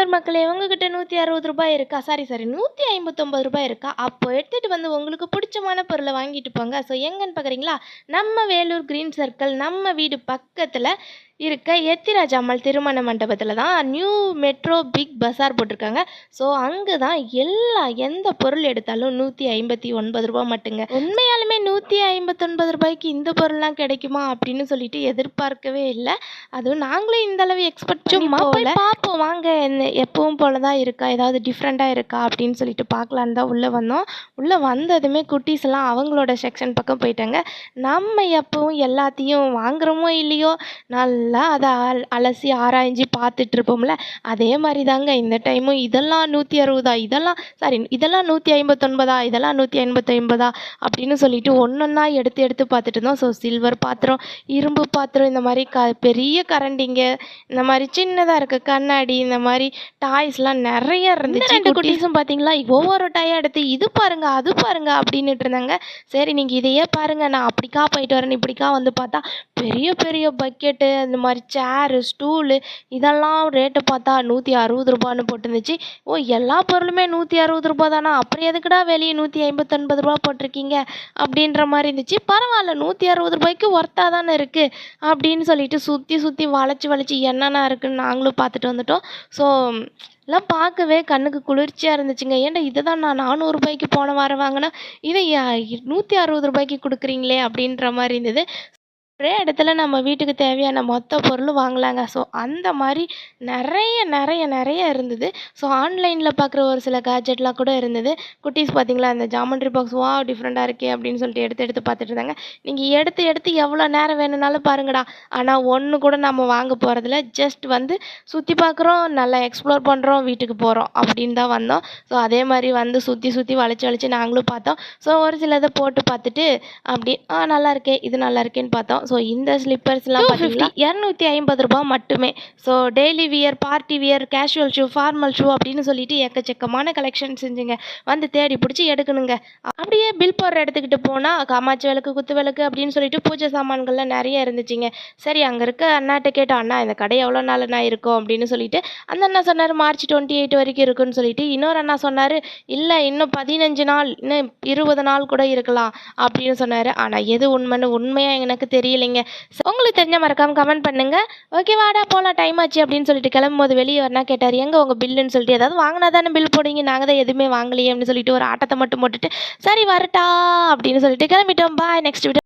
பெங்களூர் மக்களே, உங்ககிட்ட ரூ. 160 இருக்கா? சாரி ரூ. 159 இருக்கா? அப்போ எடுத்துட்டு வந்து உங்களுக்கு பிடிச்சமான பொருள வாங்கிட்டு போங்க. ஸோ எங்கன்னு பார்க்குறீங்களா? நம்ம வேலூர் கிரீன் சர்க்கிள் நம்ம வீடு பக்கத்துல இருக்க எத்திராஜ் அம்மாள் திருமண மண்டபத்துல தான் நியூ மெட்ரோ பிக் பஸார் போட்டிருக்காங்க. ஸோ அங்கே தான் எந்த பொருள் எடுத்தாலும் ரூ. 159 மட்டுங்க. உண்மையாலுமே ரூ. 159 இந்த பொருள்லாம் கிடைக்குமா அப்படின்னு சொல்லிட்டு எதிர்பார்க்கவே இல்லை. அதுவும் நாங்களும் இந்த அளவு எக்ஸ்பெக்ட் சும்மா போய் பார்ப்போம் வாங்க, எப்பவும் போல தான் இருக்கா, ஏதாவது டிஃப்ரெண்ட்டாக இருக்கா அப்படின்னு சொல்லிட்டு பார்க்கலான்னு தான் உள்ளே வந்தோம். உள்ளே வந்ததுமே குட்டீஸ் எல்லாம் அவங்களோட செக்ஷன் பக்கம் போயிட்டாங்க. நம்ம எப்பவும் எல்லாத்தையும் வாங்குறோமோ இல்லையோ நல்லா அதை அலசி ஆராய்ஞ்சு பார்த்துட்டு இருப்போம்ல, அதே மாதிரி தாங்க இந்த டைமும் இதெல்லாம் 160 இதெல்லாம் 159 இதெல்லாம் 159 அப்படின்னு சொல்லிட்டு ஒன்றொன்னா எடுத்து பார்த்துட்டு இருந்தோம். ஸோ சில்வர் பாத்திரம், இரும்பு பாத்திரம், இந்த மாதிரி பெரிய கரண்டிங்க, இந்த மாதிரி சின்னதாக இருக்க கண்ணாடி, இந்த மாதிரி டாய்ஸ்லாம் நிறைய இருந்துச்சு. 2 குட்டீஸும் பார்த்தீங்களா ஒவ்வொரு டாயாக எடுத்து இது பாருங்க அது பாருங்க அப்படின்னுட்டு இருந்தாங்க. சரி நீங்கள் இதையே பாருங்க, நான் அப்படிக்கா போயிட்டு வரேன், இப்படிக்கா வந்து பார்த்தா பெரிய பெரிய பக்கெட்டு, இந்த மாதிரி சேரு, ஸ்டூலு, இதெல்லாம் ரேட்டு பார்த்தா ரூ. 160 போட்டுருந்துச்சு. ஓ, எல்லா பொருளுமே ரூ. 160 தானா, அப்புறம் எதுக்குடா வெளியே ரூ. 159 போட்டிருக்கீங்க அப்படின்ற மாதிரி இருந்துச்சு. பரவாயில்ல, ரூ. 160 ஒர்த்தாக தானே இருக்குது அப்படின்னு சொல்லிட்டு சுற்றி வளைச்சி என்னென்ன இருக்குன்னு நாங்களும் பார்த்துட்டு வந்துட்டோம். ஸோ எல்லாம் பார்க்கவே கண்ணுக்கு குளிர்ச்சியாக இருந்துச்சுங்க. ஏன்டா இதை தான் நான் 400 போன வாரம் வாங்கினா, இதை ரூ. 160 கொடுக்குறீங்களே அப்படின்ற மாதிரி இருந்தது. ஒரே இடத்துல நம்ம வீட்டுக்கு தேவையான மொத்த பொருளும் வாங்கலாங்க. ஸோ அந்த மாதிரி நிறைய இருந்தது. ஸோ ஆன்லைனில் பார்க்குற ஒரு சில கேஜெட்லாம் கூட இருந்தது. குட்டீஸ் பார்த்தீங்களா, இந்த ஜாமெண்ட்ரி பாக்ஸ் டிஃப்ரெண்ட்டாக இருக்கே அப்படின்னு சொல்லிட்டு எடுத்து பார்த்துட்டு இருந்தாங்க. நீங்கள் எடுத்து எவ்வளோ நேரம் வேணும்னாலும் பாருங்கடா, ஆனால் ஒன்று கூட நம்ம வாங்க போகிறதில்ல. ஜஸ்ட் வந்து சுற்றி பார்க்குறோம், நல்லா எக்ஸ்ப்ளோர் பண்ணுறோம், வீட்டுக்கு போகிறோம் அப்படின்னு தான் வந்தோம். ஸோ அதே மாதிரி வந்து சுற்றி வளைச்சி நாங்களும் பார்த்தோம். ஸோ ஒரு சிலதை போட்டு பார்த்துட்டு அப்படி நல்லா இருக்கே, இது நல்லா இருக்கேன்னு பார்த்தோம். ஸோ இந்த ஸ்லிப்பர்ஸ்லாம் பார்த்தீங்கன்னா ரூ. 250 மட்டுமே. So daily wear, party wear, casual shoe, formal shoe அப்படின்னு சொல்லிட்டு எக்கச்சக்கமான கலெக்ஷன் செஞ்சுங்க. வந்து தேடி பிடிச்சி எடுக்கணுங்க. அப்படியே பில் போடுற இடத்துக்கிட்டு போனால் காமாட்சி விளக்கு, குத்து விளக்கு அப்படின்னு சொல்லிட்டு பூஜை சாமான்கள்லாம் நிறைய இருந்துச்சுங்க. சரி, அங்கே இருக்க அண்ணாட்ட கேட்டோம், அண்ணா இந்த கடை எவ்வளோ நாள்ண்ணா இருக்கும் அப்படின்னு சொல்லிட்டு. அந்த அண்ணா சொன்னார் மார்ச் 28 வரைக்கும் இருக்குன்னு சொல்லிட்டு. இன்னொரு அண்ணா சொன்னார் இல்லை இன்னும் 15 நாள், இன்னும் 20 நாள் கூட இருக்கலாம் அப்படின்னு சொன்னார். ஆனால் எது உண்மையாக எனக்கு தெரியலைங்க. உங்களுக்கு தெரிஞ்ச மறக்காம கமெண்ட் பண்ணுங்க. ஓகே வாடா போகலாம், டைம் ஆச்சு அப்படின்னு சொல்லிட்டு கிளம்பும்போது வெளியே வரனா கேட்டார், எங்கே உங்கள் பில்லுன்னு சொல்லிட்டு. ஏதாவது வாங்கினா தானே பில் போடுவீங்க, நாங்கள் தான் எதுவுமே வாங்கலையே அப்படின்னு சொல்லிட்டு ஒரு ஆட்டத்தை மட்டும் போட்டுட்டு சரி வரட்டா அப்படின்னு சொல்லிட்டு கிளம்பிட்டோம். பாய், நெக்ஸ்ட் வீடியோ.